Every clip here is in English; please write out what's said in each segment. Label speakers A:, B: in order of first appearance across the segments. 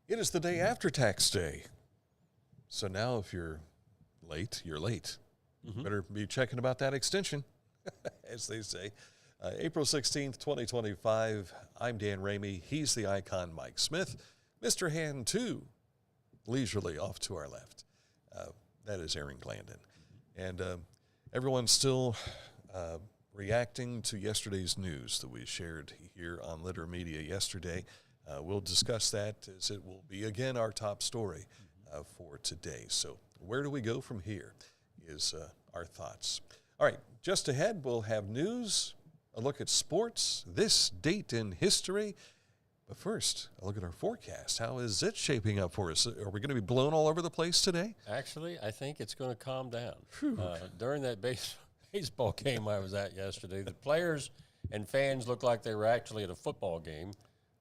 A: It is the day after tax day. So now if you're late, you're late. Mm-hmm. Better be checking about that extension, as they say. April 16th, 2025. I'm Dan Ramey. He's the icon Mike Smith. Mr. Hand 2, leisurely off to our left. That is Aaron Glandon. And everyone's still reacting to yesterday's news that we shared here on Litter Media yesterday. We'll discuss that as it will be, again, our top story for today. So where do we go from here is our thoughts. All right, just ahead, we'll have news, a look at sports, this date in history. But first, a look at our forecast. How is it shaping up for us? Are we going to be blown all over the place today?
B: Actually, I think it's going to calm down. During that baseball game I was at yesterday, the players and fans looked like they were actually at a football game.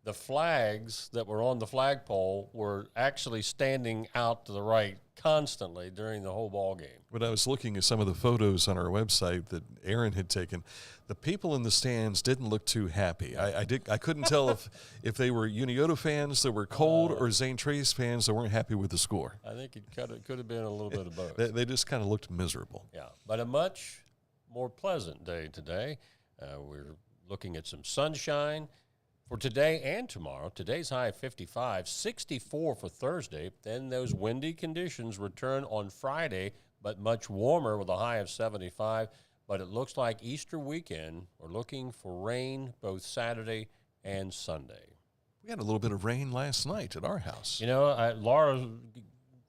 B: The flags that were on the flagpole were actually standing out to the right constantly during the whole ball game.
A: When I was looking at some of the photos on our website that Aaron had taken, the people in the stands didn't look too happy. I couldn't tell if they were Unioto fans that were cold or Zane Trace fans that weren't happy with the score.
B: I think it could have been a little bit of both.
A: They just kind of looked miserable.
B: Yeah, but a much more pleasant day today. We're looking at some sunshine for today and tomorrow. Today's high of 55, 64 for Thursday. Then those windy conditions return on Friday, but much warmer with a high of 75. But it looks like Easter weekend, we're looking for rain both Saturday and Sunday.
A: We had a little bit of rain last night at our house.
B: You know, Laura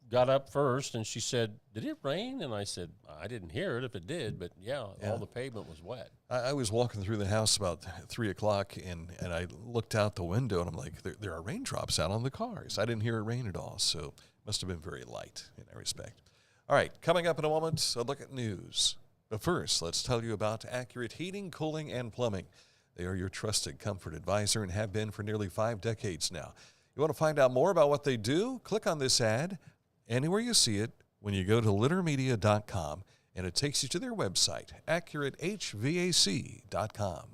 B: got up first, and she said, "Did it rain?" And I said, "I didn't hear it if it did, but yeah. All the pavement was wet."
A: I was walking through the house about 3 o'clock, and I looked out the window, and I'm like, there are raindrops out on the cars. I didn't hear it rain at all, so it must have been very light in that respect. All right, coming up in a moment, a look at news. But first, let's tell you about Accurate Heating, Cooling, and Plumbing. They are your trusted comfort advisor and have been for nearly 5 decades now. You want to find out more about what they do? Click on this ad anywhere you see it when you go to littermedia.com, and it takes you to their website, accuratehvac.com.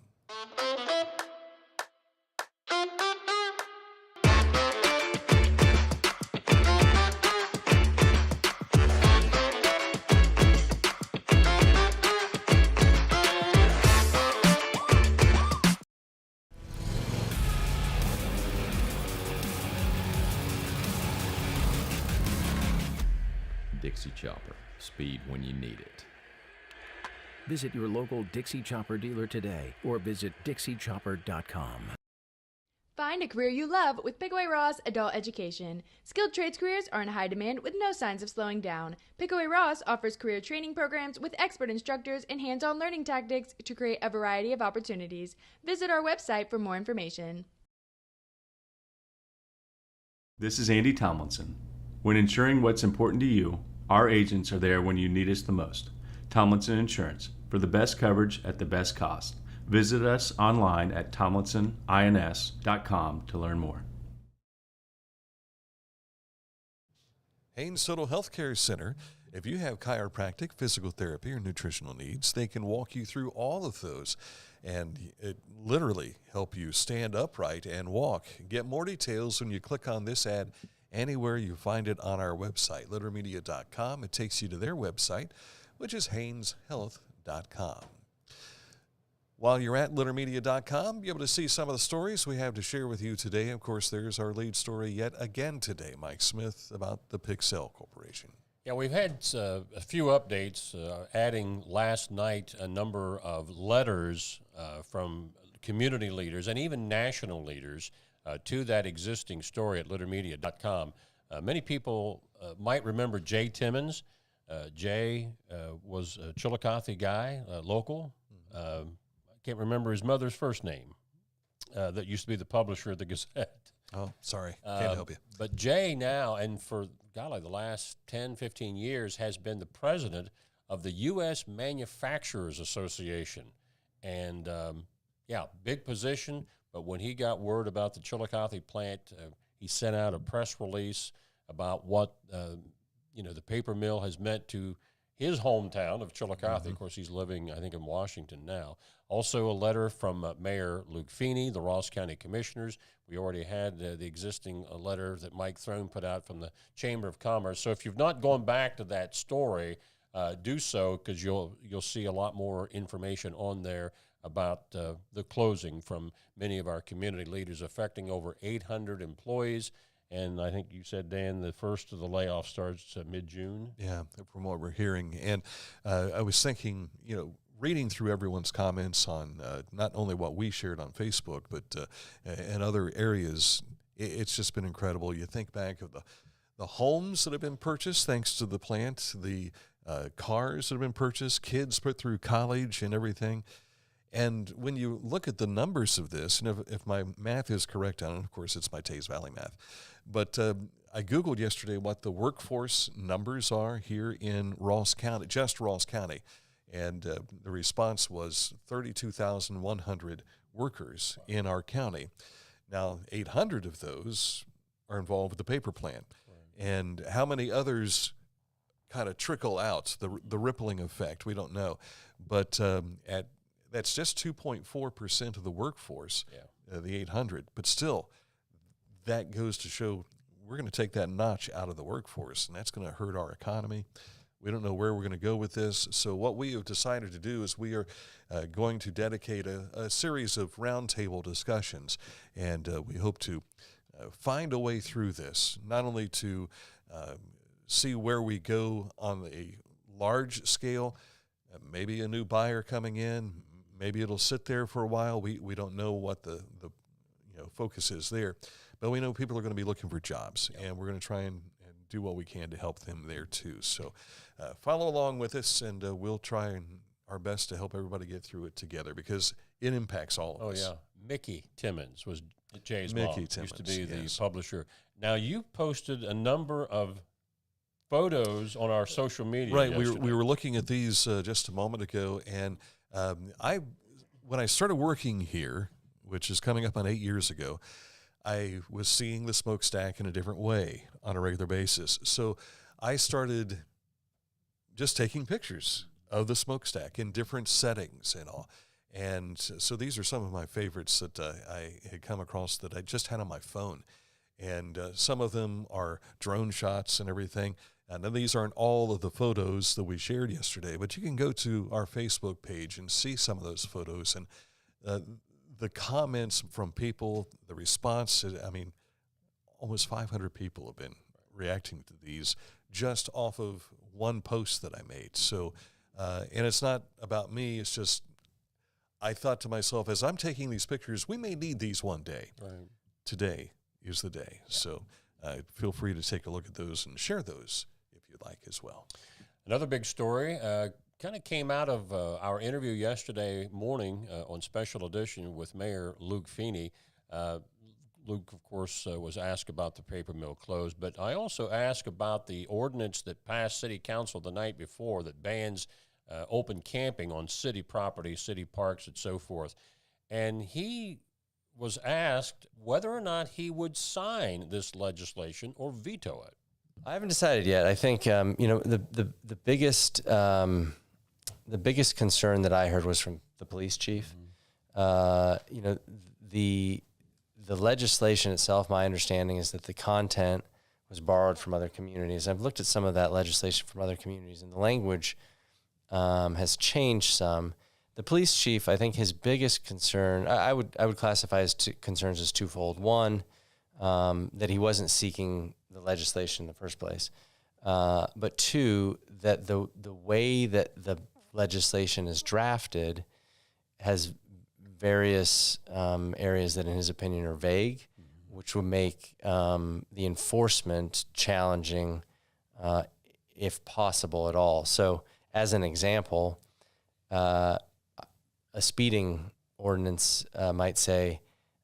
C: Dixie Chopper. Speed when you need it.
D: Visit your local Dixie Chopper dealer today or visit dixiechopper.com.
E: Find a career you love with Pickaway Ross Adult Education. Skilled trades careers are in high demand with no signs of slowing down. Pickaway Ross offers career training programs with expert instructors and hands-on learning tactics to create a variety of opportunities. Visit our website for more information.
F: This is Andy Tomlinson. When ensuring what's important to you, our agents are there when you need us the most. Tomlinson Insurance, for the best coverage at the best cost. Visit us online at tomlinsonins.com to learn more.
A: Haynes Total Healthcare Center. If you have chiropractic, physical therapy, or nutritional needs, they can walk you through all of those and it literally help you stand upright and walk. Get more details when you click on this ad anywhere you find it on our website, littermedia.com. It takes you to their website, which is hayneshealth.com. While you're at littermedia.com, you'll be able to see some of the stories we have to share with you today. Of course, there's our lead story yet again today, Mike Smith, about the Pixel Corporation.
B: Yeah, we've had a few updates, adding last night a number of letters from community leaders and even national leaders to that existing story at littermedia.com. Many people might remember Jay Timmons. Jay was a Chillicothe guy, local. I can't remember his mother's first name. That used to be the publisher of the Gazette.
A: Oh, sorry. Can't help you.
B: But Jay now, and for, golly, the last 10, 15 years, has been the president of the U.S. Manufacturers Association. And, yeah, big position. But when he got word about the Chillicothe plant, he sent out a press release about what, the paper mill has meant to his hometown of Chillicothe. Of course, he's living, I think, in Washington now. Also a letter from Mayor Luke Feeney, the Ross County Commissioners. We already had the existing letter that Mike Throne put out from the Chamber of Commerce. So if you've not gone back to that story, do so, because you'll see a lot more information on there about the closing from many of our community leaders, affecting over 800 employees. And I think you said, Dan, the first of the layoff starts mid-June.
A: Yeah, from what we're hearing. And I was thinking, reading through everyone's comments on not only what we shared on Facebook, but in other areas, it's just been incredible. You think back of the homes that have been purchased thanks to the plant, the cars that have been purchased, kids put through college and everything. And when you look at the numbers of this, and if my math is correct on it, of course, it's my Taze Valley math, but I Googled yesterday what the workforce numbers are here in Ross County, just Ross County, and the response was 32,100 workers in our county. Now, 800 of those are involved with the paper plant. Right. And how many others kind of trickle out, the rippling effect, we don't know. But that's just 2.4% of the workforce, the 800. But still, that goes to show we're going to take that notch out of the workforce, and that's going to hurt our economy. We don't know where we're going to go with this. So what we have decided to do is we are going to dedicate a series of roundtable discussions, and we hope to find a way through this, not only to see where we go on a large scale, maybe a new buyer coming in, maybe it'll sit there for a while. We don't know what the focus is there, but we know people are going to be looking for jobs, and we're going to try and do what we can to help them there too. So follow along with us, and we'll try our best to help everybody get through it together, because it impacts all of us. Oh, yeah.
B: Mickey Timmons was Jay's
A: Mickey
B: mom.
A: Timmons,
B: used to be the publisher. Now, you posted a number of photos on our social media.
A: Right. We were looking at these just a moment ago, and when I started working here, which is coming up on 8 years ago, I was seeing the smokestack in a different way on a regular basis. So I started just taking pictures of the smokestack in different settings and all. And so these are some of my favorites that I had come across that I just had on my phone. And some of them are drone shots and everything. And then these aren't all of the photos that we shared yesterday, but you can go to our Facebook page and see some of those photos. And the comments from people, the response, almost 500 people have been reacting to these just off of one post that I made. So, and it's not about me, it's just, I thought to myself, as I'm taking these pictures, we may need these one day. Right. Today is the day. So feel free to take a look at those and share those if you'd like as well.
B: Another big story kind of came out of our interview yesterday morning on Special Edition with Mayor Luke Feeney. Luke, of course, was asked about the paper mill close, but I also asked about the ordinance that passed City Council the night before that bans open camping on city property, city parks, and so forth. And he was asked whether or not he would sign this legislation or veto it.
G: I haven't decided yet. I think the biggest concern that I heard was from the police chief. Mm-hmm. The legislation itself, my understanding is that the content was borrowed from other communities. I've looked at some of that legislation from other communities, and the language has changed some. The police chief, I think his biggest concern, I would classify his concerns as twofold. One, that he wasn't seeking the legislation in the first place. But two, that the way that the legislation is drafted has various areas that in his opinion are vague, which would make the enforcement challenging if possible at all. So as an example, a speeding ordinance might say,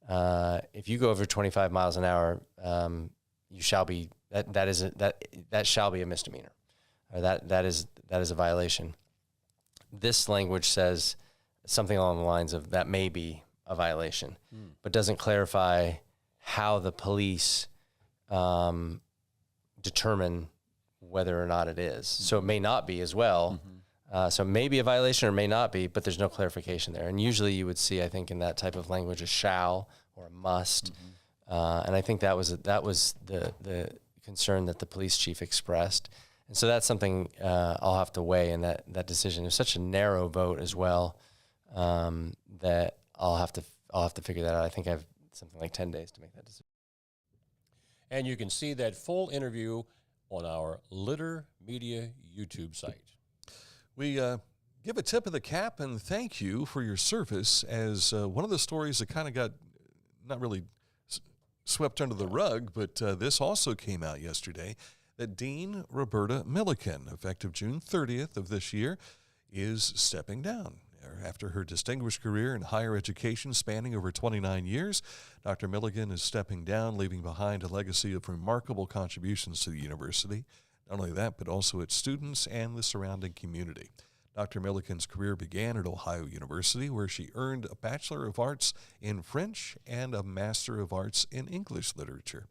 G: if you go over 25 miles an hour, you shall be that shall be a misdemeanor, or that is a violation. This language says something along the lines of that may be a violation, but doesn't clarify how the police determine whether or not it is. So it may not be as well. So it may be a violation or may not be, but there's no clarification there. And usually you would see, I think, in that type of language, a shall or a must. And I think that was the concern that the police chief expressed. And so that's something I'll have to weigh in that decision. It was such a narrow vote as well that I'll have to figure that out. I think I have something like 10 days to make that decision.
B: And you can see that full interview on our Litter Media YouTube site.
A: We give a tip of the cap and thank you for your service as one of the stories that kind of got not really swept under the rug, but this also came out yesterday, that Dean Roberta Milliken, effective June 30th of this year, is stepping down. After her distinguished career in higher education spanning over 29 years, Dr. Milliken is stepping down, leaving behind a legacy of remarkable contributions to the university. Not only that, but also its students and the surrounding community. Dr. Milliken's career began at Ohio University, where she earned a Bachelor of Arts in French and a Master of Arts in English Literature.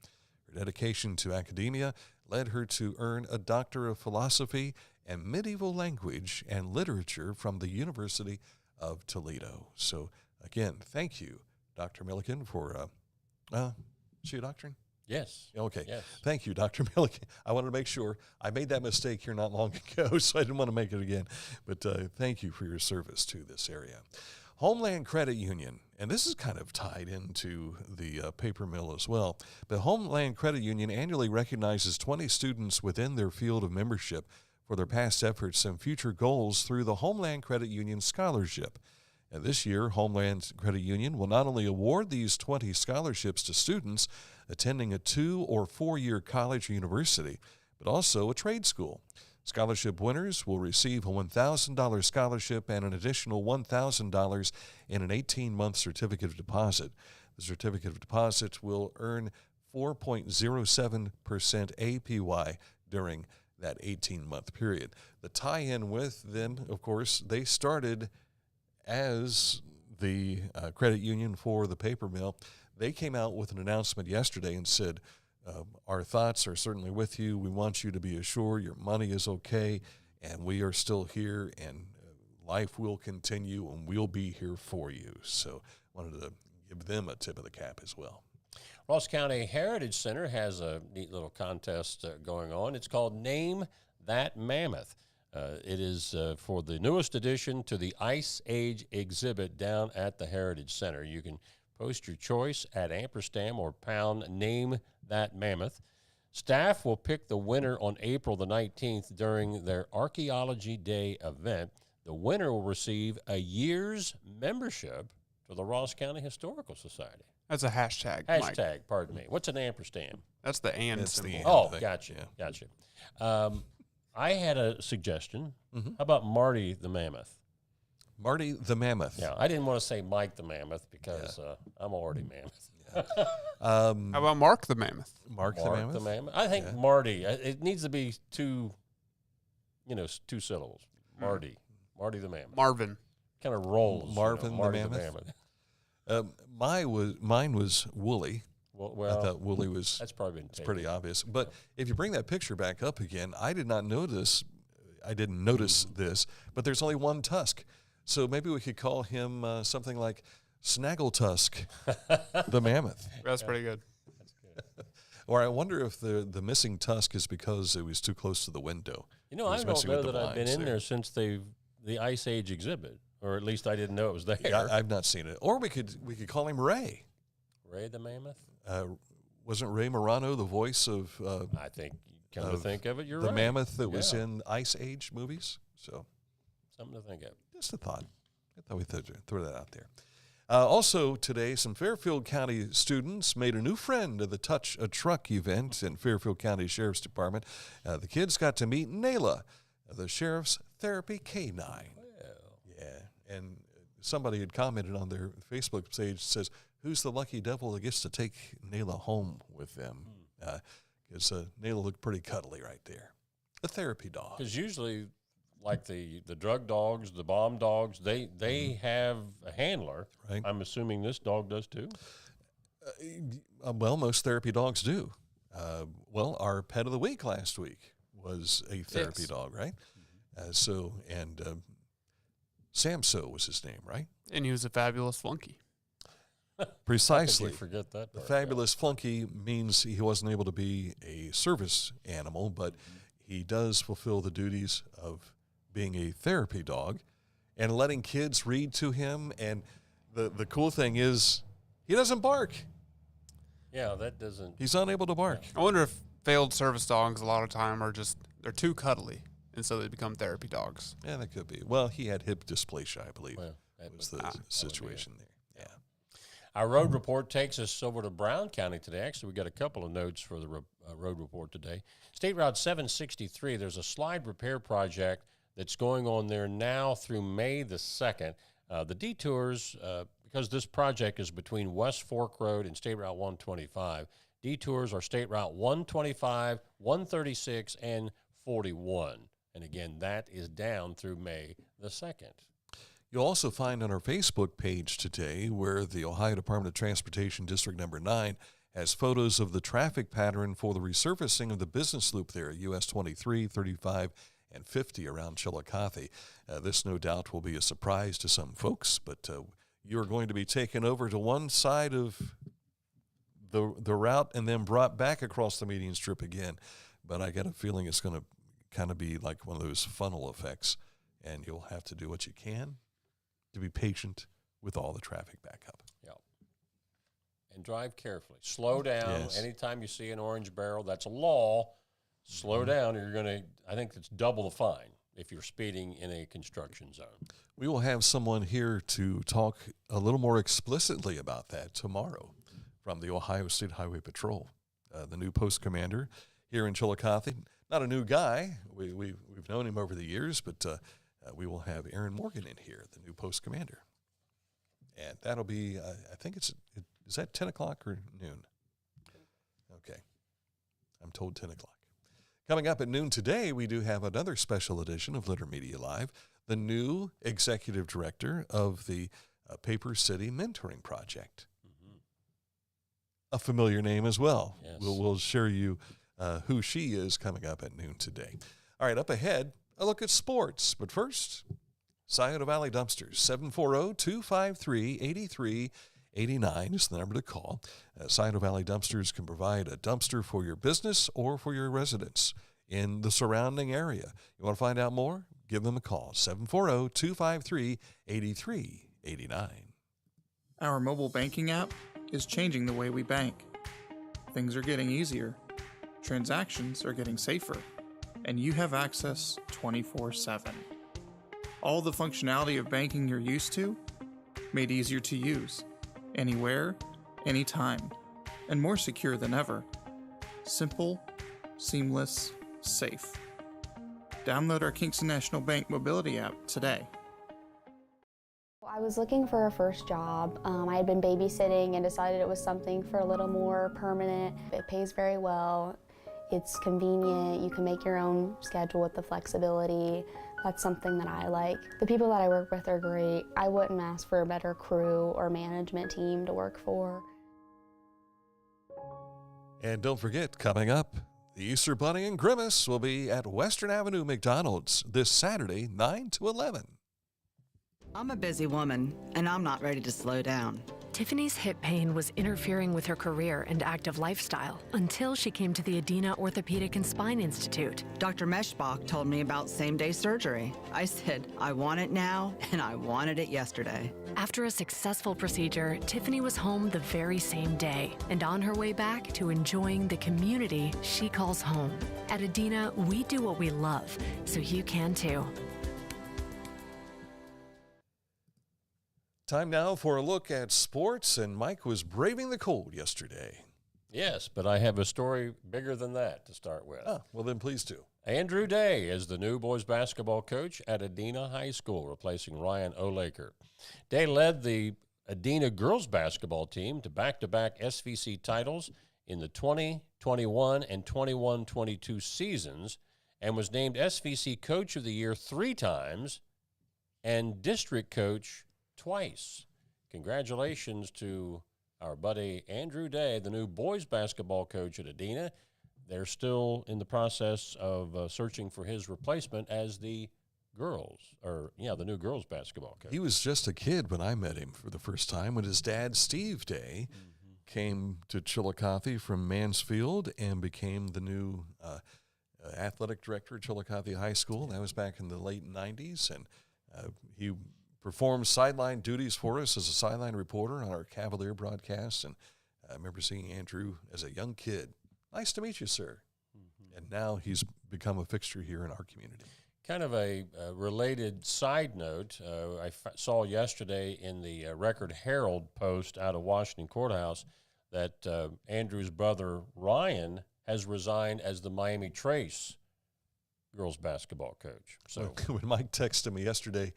A: Her dedication to academia led her to earn a Doctor of Philosophy and Medieval Language and Literature from the University of Toledo. So, again, thank you, Dr. Milliken, for, is she a doctorate?
B: Yes.
A: Okay.
B: Yes.
A: Thank you, Dr. Milliken. I wanted to make sure. I made that mistake here not long ago, so I didn't want to make it again. But thank you for your service to this area. Homeland Credit Union, and this is kind of tied into the paper mill as well, but Homeland Credit Union annually recognizes 20 students within their field of membership for their past efforts and future goals through the Homeland Credit Union Scholarship. And this year, Homeland Credit Union will not only award these 20 scholarships to students attending a 2- or 4-year college or university, but also a trade school. Scholarship winners will receive a $1,000 scholarship and an additional $1,000 in an 18-month certificate of deposit. The certificate of deposit will earn 4.07% APY during that 18-month period. The tie-in with them, of course, they started as the credit union for the paper mill. They came out with an announcement yesterday and said, our thoughts are certainly with you. We want you to be assured your money is okay, and we are still here, and life will continue, and we'll be here for you. So wanted to give them a tip of the cap as well.
B: Ross County Heritage Center has a neat little contest going on. It's called Name That Mammoth. It is for the newest addition to the Ice Age exhibit down at the Heritage Center. You can post your choice at ampersand or pound Name That Mammoth. Staff will pick the winner on April the 19th during their Archaeology Day event. The winner will receive a year's membership to the Ross County Historical Society.
H: That's a hashtag.
B: Hashtag,
H: Mike.
B: pardon me. What's an ampersand?
H: That's the and
A: That's the
H: symbol.
A: and.
B: Oh,
A: thing.
B: gotcha,
A: Yeah.
B: gotcha. I had a suggestion. How about Marty the Mammoth?
A: Marty the Mammoth.
B: Yeah, I didn't want to say Mike the Mammoth because I'm already Mammoth.
H: How about Mark the Mammoth?
A: Mark the
B: Mark
A: Mammoth?
B: the Mammoth. I think Marty. It needs to be two syllables. Marty the Mammoth.
H: Marvin.
B: Kind of rolls.
A: Marvin the
B: Marty
A: Mammoth? Mine was Wooly.
B: Well,
A: I thought Wooly was
B: that's probably been taken.
A: pretty obvious. But if you bring that picture back up again, I didn't notice this, but there's only one tusk. So maybe we could call him something like Snaggletusk the Mammoth.
H: That's pretty good.
A: Or I wonder if the missing tusk is because it was too close to the window.
B: I don't
A: messing
B: know
A: with the
B: that I've been
A: blinds
B: in there since the Ice Age exhibit, or at least I didn't know it was there.
A: Yeah, I've not seen it. Or we could call him Ray.
B: Ray the Mammoth?
A: Wasn't Ray Morano the voice of
B: I think, come to think of it, you're
A: the
B: right.
A: mammoth that was
B: Yeah.
A: in Ice Age movies? So
B: Something to think of.
A: just a thought. I thought we'd throw that out there. Also today, some Fairfield County students made a new friend at the Touch a Truck event in Fairfield County Sheriff's Department. The kids got to meet Nayla, the sheriff's therapy canine. Yeah, and somebody had commented on their Facebook page, says, who's the lucky devil that gets to take Nayla home with them? Because Nayla looked pretty cuddly right there. A therapy dog.
B: Because usually, like the drug dogs, the bomb dogs, they have a handler.
A: Right.
B: I'm assuming this dog does too.
A: Well, most therapy dogs do. Well, our pet of the week last week was a therapy
H: Yes.
A: dog, right? Samso was his name, right?
H: And he was a fabulous flunky.
A: Precisely.
B: Did you forget that?
A: The
B: part?
A: fabulous flunky means he wasn't able to be a service animal, but he does fulfill the duties of being a therapy dog and letting kids read to him. And the cool thing is he doesn't bark.
B: Yeah, that doesn't.
A: He's unable to bark.
H: I wonder if failed service dogs a lot of time are just, they're too cuddly, and so they become therapy dogs.
A: Yeah, that could be. Well, he had hip dysplasia, I believe,
B: Well, that
A: was
B: would-
A: the
B: that would be
A: situation
B: it.
A: there. Yeah.
B: Our road report takes us over to Brown County today. Actually, we got a couple of notes for the road report today. State Route 763, there's a slide repair project that's going on there now through May the 2nd. The detours, because this project is between West Fork Road and State Route 125, detours are State Route 125, 136, and 41. And again, that is down through May the 2nd.
A: You'll also find on our Facebook page today where the Ohio Department of Transportation District Number 9 has photos of the traffic pattern for the resurfacing of the business loop there at US 23, 35, and 50 around Chillicothe. This no doubt will be a surprise to some folks, but you're going to be taken over to one side of the route and then brought back across the median strip again. But I got a feeling it's going to kind of be like one of those funnel effects, and you'll have to do what you can to be patient with all the traffic backup.
B: Yeah. And drive carefully. Slow down.
A: Yes.
B: Anytime you see an orange barrel, that's a law. Slow down, or you're going to, I think it's double the fine if you're speeding in a construction zone.
A: We will have someone here to talk a little more explicitly about that tomorrow from the Ohio State Highway Patrol, the new post commander here in Chillicothe. Not a new guy. We've known him over the years, but we will have Aaron Morgan in here, the new post commander. And that'll be, I think is that 10 o'clock or noon? Okay. I'm told 10 o'clock. Coming up at noon today, we do have another special edition of Litter Media Live, the new executive director of the Paper City Mentoring Project. Mm-hmm. A familiar name as well.
B: Yes.
A: We'll share you who she is coming up at noon today. All right, up ahead, a look at sports. But first, Scioto Valley Dumpsters, 740-253-8389 is the number to call. Scioto Valley Dumpsters can provide a dumpster for your business or for your residents in the surrounding area. You want to find out more? Give them a call, 740-253-8389.
I: Our mobile banking app is changing the way we bank. Things are getting easier, transactions are getting safer, and you have access 24/7. All the functionality of banking you're used to, made easier to use, anywhere, anytime, and more secure than ever. Simple, seamless, safe. Download our Kingston National Bank mobility app today.
J: I was looking for a first job. I had been babysitting and decided it was something for a little more permanent. It pays very well. It's convenient. You can make your own schedule with the flexibility. That's something that I like. The people that I work with are great. I wouldn't ask for a better crew or management team to work for.
A: And don't forget, coming up, the Easter Bunny and Grimace will be at Western Avenue McDonald's this Saturday, 9 to 11.
K: I'm a busy woman, and I'm not ready to slow down.
L: Tiffany's hip pain was interfering with her career and active lifestyle until she came to the Adena Orthopedic and Spine Institute.
K: Dr. Meshbach told me about same-day surgery. I said, I want it now, and I wanted it yesterday.
L: After a successful procedure, Tiffany was home the very same day and on her way back to enjoying the community she calls home. At Adena, we do what we love, so you can too.
A: Time now for a look at sports, and Mike was braving the cold yesterday.
B: Yes, but I have a story bigger than that to start with.
A: Oh, well then please do.
B: Andrew Day is the new boys basketball coach at Adena High School, replacing Ryan O'Laker. Day led the Adena girls basketball team to back-to-back SVC titles in the 2021 and 21-22 seasons and was named SVC Coach of the Year 3 times and District Coach twice. Congratulations to our buddy Andrew Day, the new boys basketball coach at Adena. they're still in the process of searching for his replacement as the the new girls basketball coach.
A: He was just a kid when I met him for the first time when his dad, Steve Day, came to Chillicothe from Mansfield and became the new athletic director at Chillicothe High School. That was back in the late 90s, and he performed sideline duties for us as a sideline reporter on our Cavalier broadcasts, and I remember seeing Andrew as a young kid. Nice to meet you, sir. And now he's become a fixture here in our community.
B: Kind of a related side note, I saw yesterday in the Record Herald post out of Washington Courthouse that Andrew's brother Ryan has resigned as the Miami Trace girls basketball coach. So
A: when Mike texted me yesterday,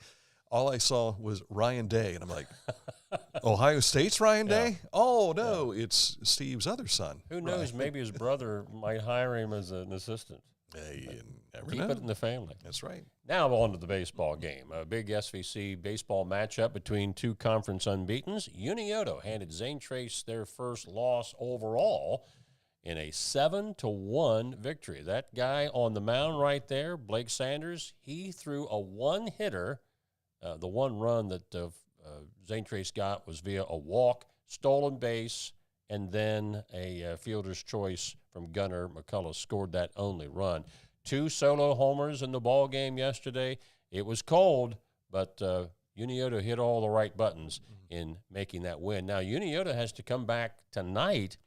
A: all I saw was Ryan Day, and I'm like, Ohio State's Ryan Day? Oh, no, it's Steve's other son.
B: Who knows? Maybe his brother might hire him as an assistant.
A: You never
B: Keep
A: know.
B: it in the family.
A: That's right.
B: Now on to the baseball game. A big SVC baseball matchup between two conference unbeatens. Unioto handed Zane Trace their first loss overall in a 7-1 victory. That guy on the mound right there, Blake Sanders, he threw a one-hitter. The one run that Zane Trace got was via a walk, stolen base, and then a fielder's choice from Gunnar McCullough scored that only run. 2 solo homers in the ball game yesterday. It was cold, but Unioto hit all the right buttons in making that win. Now, Unioto has to come back tonight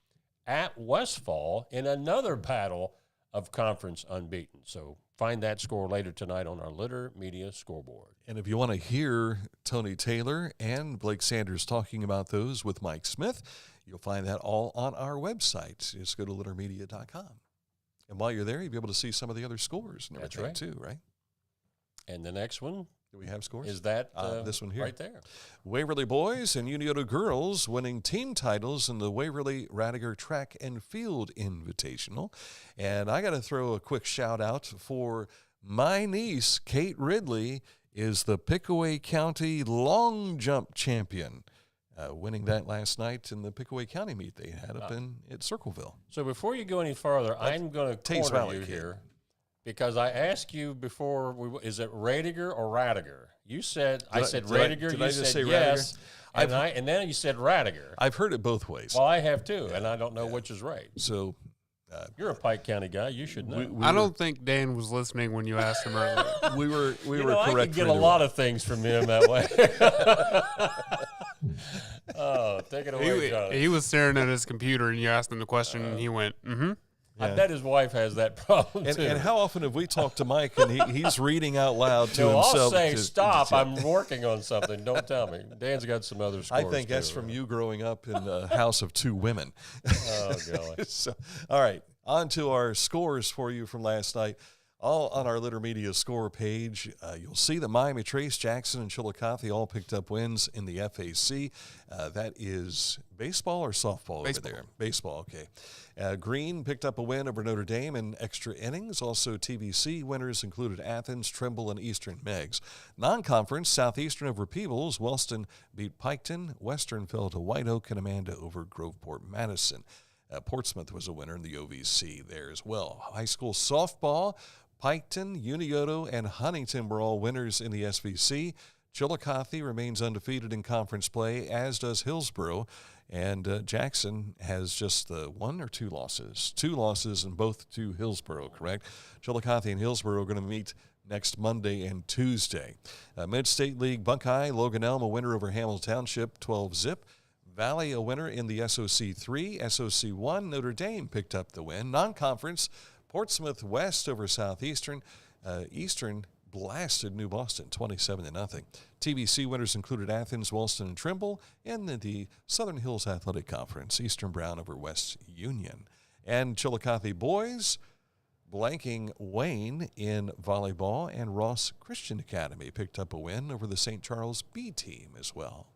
B: at Westfall in another battle of conference unbeaten. So find that score later tonight on our Litter Media scoreboard.
A: And if you want to hear Tony Taylor and Blake Sanders talking about those with Mike Smith, you'll find that all on our website. Just go to littermedia.com. And while you're there, you'll be able to see some of the other scores and everything,
B: right.
A: too, right?
B: And the next one,
A: do we have scores?
B: Is that
A: this one here?
B: Right there.
A: Waverly boys and Unioto girls winning team titles in the Waverly Raidiger Track and Field Invitational. And I got to throw a quick shout out for my niece, Kate Ridley, is the Pickaway County long jump champion, winning that last night in the Pickaway County meet they had up at Circleville.
B: So before you go any farther, I'm going to corner you here because I asked you before, is it Raidiger or Raidiger? You said, I said Raidiger, you said yes, and then you said Raidiger.
A: I've heard it both ways.
B: Well, I have too, and I don't know which is right.
A: So
B: you're a Pike County guy. You should know.
H: I don't think Dan was listening when you asked him earlier.
A: we were
B: correct. I could get a lot of things from him that way. Oh, take it away, John.
H: He was staring at his computer, and you asked him the question, and he went, mm-hmm.
B: I bet his wife has that problem, too.
A: And how often have we talked to Mike, and he's reading out loud to himself?
B: I'll say, stop, I'm working on something. Don't tell me. Dan's got some other scores,
A: I think that's from you growing up in a house of 2 women.
B: Oh, golly.
A: So, all right, on to our scores for you from last night. All on our Litter Media score page, you'll see that Miami Trace, Jackson, and Chillicothe all picked up wins in the FAC. That is baseball or softball over there? Baseball, okay. Green picked up a win over Notre Dame in extra innings. Also, TVC winners included Athens, Trimble, and Eastern Meigs. Non-conference, Southeastern over Peebles. Wellston beat Piketon. Western fell to White Oak, and Amanda over Groveport-Madison. Portsmouth was a winner in the OVC there as well. High school softball, Piketon, Unioto, and Huntington were all winners in the SVC. Chillicothe remains undefeated in conference play, as does Hillsborough. And Jackson has just 1 or 2 losses. 2 losses and both to Hillsborough, correct? Chillicothe and Hillsborough are going to meet next Monday and Tuesday. Mid-State League Buckeye, Logan Elm a winner over Hamilton Township, 12-zip. Valley a winner in the SOC 3. SOC 1, Notre Dame picked up the win. Non-conference, Portsmouth West over Southeastern. Eastern blasted New Boston 27-0. TVC winners included Athens, Wellston, and Trimble. In the Southern Hills Athletic Conference, Eastern Brown over West Union. And Chillicothe boys blanking Wayne in volleyball, and Ross Christian Academy picked up a win over the St. Charles B team as well.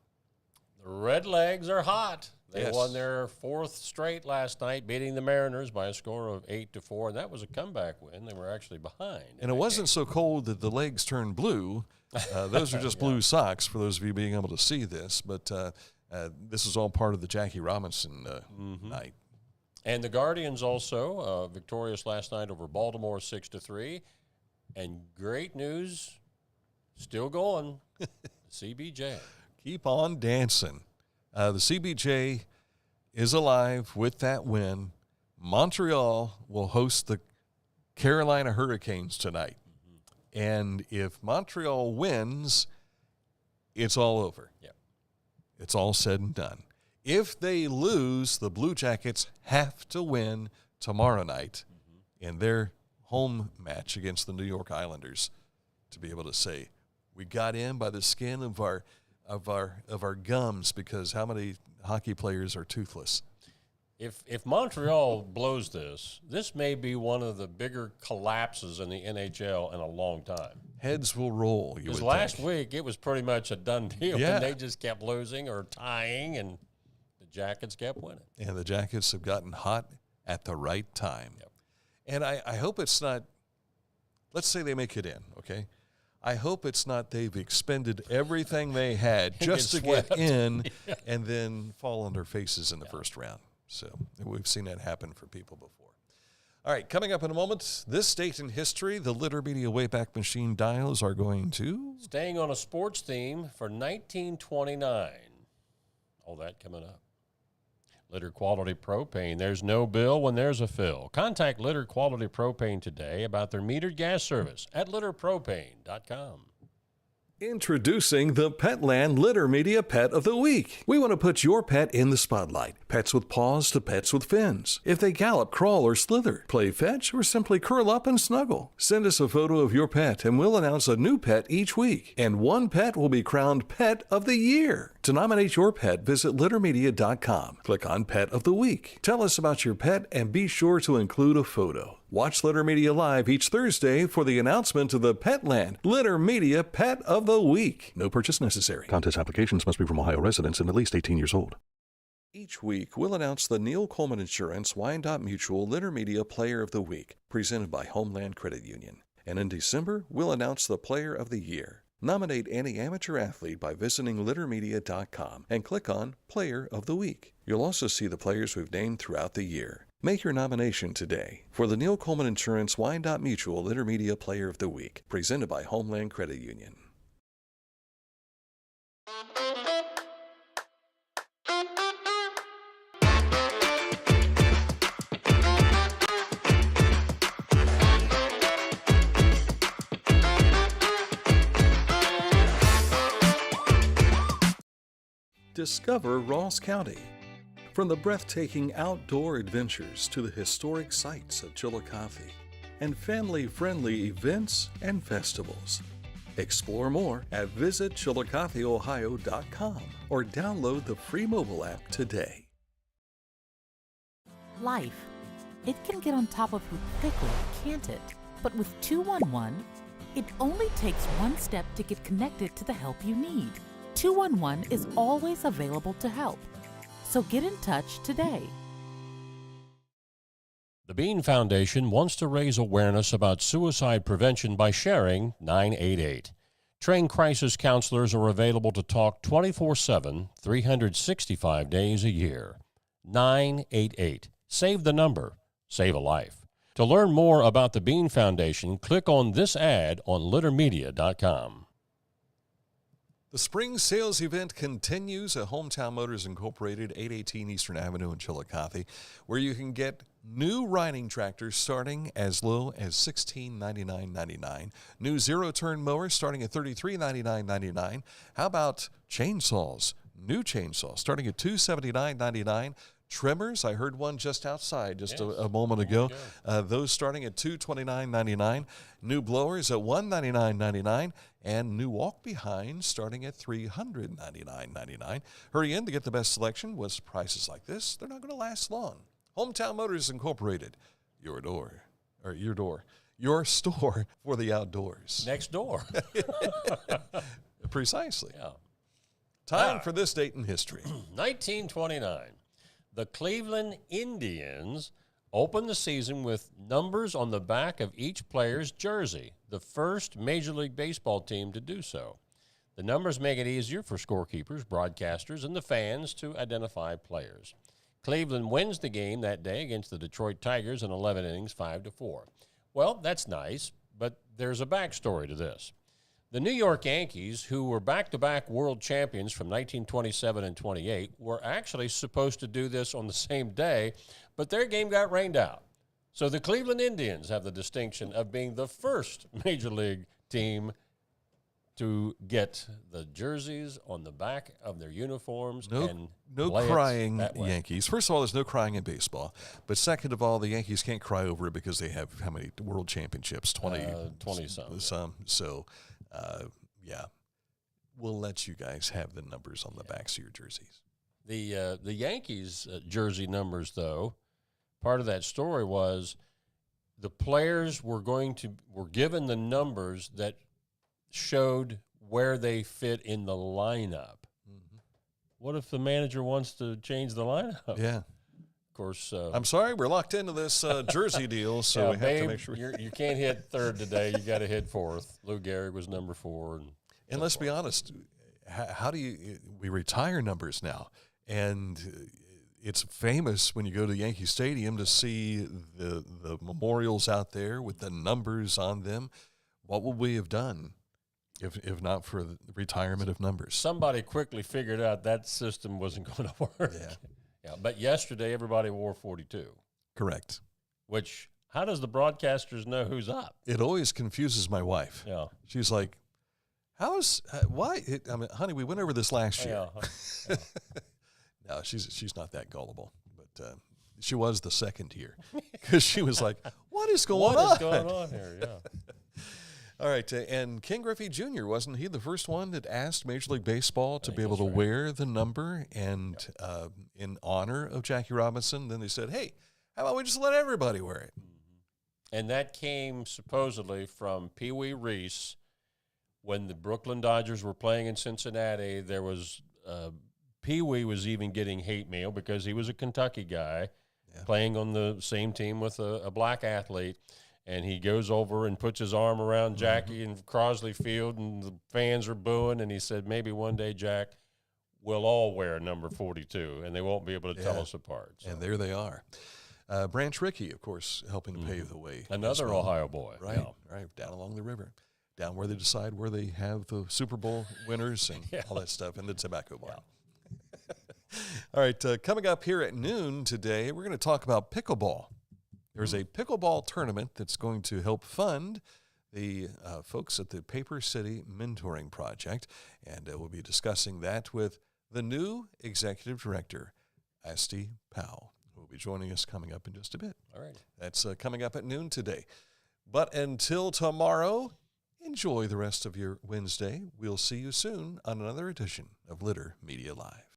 B: The Redlegs are hot. They
A: Yes.
B: won their 4th straight last night, beating the Mariners by a score of 8-4, and that was a comeback win. They were actually behind.
A: And it wasn't so cold that the legs turned blue. Those are just blue socks for those of you being able to see this. But this is all part of the Jackie Robinson night.
B: And the Guardians also victorious last night over Baltimore 6-3. And great news, still going, CBJ.
A: Keep on dancing. The CBJ is alive with that win. Montreal will host the Carolina Hurricanes tonight. Mm-hmm. And if Montreal wins, it's all over.
B: Yep.
A: It's all said and done. If they lose, the Blue Jackets have to win tomorrow night in their home match against the New York Islanders to be able to say, we got in by the skin of our gums, because how many hockey players are toothless?
B: If Montreal blows this may be one of the bigger collapses in the NHL in a long time.
A: Heads will roll.
B: Because last week it was pretty much a done deal,
A: yeah.
B: and they just kept losing or tying, and the Jackets kept winning.
A: And the Jackets have gotten hot at the right time.
B: Yep.
A: And I hope it's not, let's say they make it in, okay? I hope it's not they've expended everything they had just to get in and then fall on their faces in the first round. So we've seen that happen for people before. All right, coming up in a moment, this date in history, the Litter Media Wayback Machine dials are going to...
B: Staying on a sports theme for 1929. All that coming up. Litter Quality Propane. There's no bill when there's a fill. Contact Litter Quality Propane today about their metered gas service at litterpropane.com.
M: Introducing the Petland Litter Media Pet of the Week. We want to put your pet in the spotlight. Pets with paws to pets with fins. If they gallop, crawl, or slither, play fetch, or simply curl up and snuggle. Send us a photo of your pet and we'll announce a new pet each week. And one pet will be crowned Pet of the Year. To nominate your pet, visit littermedia.com. Click on Pet of the Week. Tell us about your pet and be sure to include a photo. Watch Litter Media Live each Thursday for the announcement of the Petland Litter Media Pet of the Week. No purchase necessary.
N: Contest applications must be from Ohio residents and at least 18 years old.
M: Each week, we'll announce the Neil Coleman Insurance Wyandotte Mutual Litter Media Player of the Week, presented by Homeland Credit Union. And in December, we'll announce the Player of the Year. Nominate any amateur athlete by visiting littermedia.com and click on Player of the Week. You'll also see the players we've named throughout the year. Make your nomination today for the Neil Coleman Insurance Wyandotte Mutual Litter Media Player of the Week, presented by Homeland Credit Union. Discover Ross County. From the breathtaking outdoor adventures to the historic sights of Chillicothe and family-friendly events and festivals. Explore more at visitchillicotheohio.com or download the free mobile app today.
O: Life. It can get on top of you quickly, can't it? But with 211, it only takes one step to get connected to the help you need. 211 is always available to help. So get in touch today.
B: The Bean Foundation wants to raise awareness about suicide prevention by sharing 988. Trained crisis counselors are available to talk 24/7, 365 days a year. 988. Save the number. Save a life. To learn more about the Bean Foundation, click on this ad on littermedia.com.
A: The spring sales event continues at Hometown Motors Incorporated, 818 Eastern Avenue in Chillicothe, where you can get new riding tractors starting as low as $1699.99. New zero-turn mowers starting at $3399.99. How about chainsaws? New chainsaws starting at $279.99. Trimmers, I heard one just outside just a moment ago. Those starting at $229.99. New blowers at $199.99. And new walk-behinds starting at $399.99. Hurry in to get the best selection. With prices like this, they're not going to last long. Hometown Motors Incorporated, your store for the outdoors.
B: Next door.
A: Precisely.
B: Yeah.
A: Time for this date in history.
B: 1929. The Cleveland Indians opened the season with numbers on the back of each player's jersey, the first Major League Baseball team to do so. The numbers make it easier for scorekeepers, broadcasters, and the fans to identify players. Cleveland wins the game that day against the Detroit Tigers in 11 innings, 5-4. Well, that's nice, but there's a backstory to this. The New York Yankees, who were back-to-back world champions from 1927 and 28, were actually supposed to do this on the same day, but their game got rained out. So the Cleveland Indians have the distinction of being the first Major League team to get the jerseys on the back of their uniforms and
A: no
B: lay it
A: crying
B: that way.
A: Yankees. First of all, there's no crying in baseball. But second of all, the Yankees can't cry over it because they have how many world championships?
B: 20-some.
A: So, yeah, we'll let you guys have the numbers on the backs of your jerseys.
B: The Yankees jersey numbers, though, part of that story was the players were given the numbers that showed where they fit in the lineup. Mm-hmm. What if the manager wants to change the lineup?
A: Yeah.
B: Of course.
A: I'm sorry, we're locked into this jersey deal, so we have to make sure.
B: You can't hit third today. You got to hit fourth. Lou Gehrig was number 4.
A: And let's be honest, how do we retire numbers now? And it's famous when you go to Yankee Stadium to see the memorials out there with the numbers on them. What would we have done if not for the retirement of numbers?
B: Somebody quickly figured out that system wasn't going to work. Yeah, but yesterday everybody wore 42.
A: Correct.
B: Which, how does the broadcasters know who's up?
A: It always confuses my wife.
B: Yeah.
A: She's like, why? Honey, we went over this last year.
B: Yeah.
A: No, she's not that gullible, but she was the second year because she was like, what is going on?
B: What is going on here? Yeah.
A: All right, and Ken Griffey Jr., wasn't he the first one that asked Major League Baseball to be able to wear the number and in honor of Jackie Robinson? Then they said, hey, how about we just let everybody wear it?
B: And that came supposedly from Pee Wee Reese when the Brooklyn Dodgers were playing in Cincinnati. There was Pee Wee was even getting hate mail because he was a Kentucky guy playing on the same team with a black athlete. And he goes over and puts his arm around Jackie in Crosley Field, and the fans are booing. And he said, maybe one day, Jack, we'll all wear number 42, and they won't be able to tell us apart. So.
A: And there they are. Branch Rickey, of course, helping to pave the way.
B: Another Ohio boy.
A: Right, right, down along the river, down where they decide where they have the Super Bowl winners and all that stuff, and the tobacco bar. All right, coming up here at noon today, we're going to talk about pickleball. There's a pickleball tournament that's going to help fund the folks at the Paper City Mentoring Project, and we'll be discussing that with the new executive director, Asti Powell, who will be joining us coming up in just a bit.
B: All right.
A: That's coming up at noon today. But until tomorrow, enjoy the rest of your Wednesday. We'll see you soon on another edition of Litter Media Live.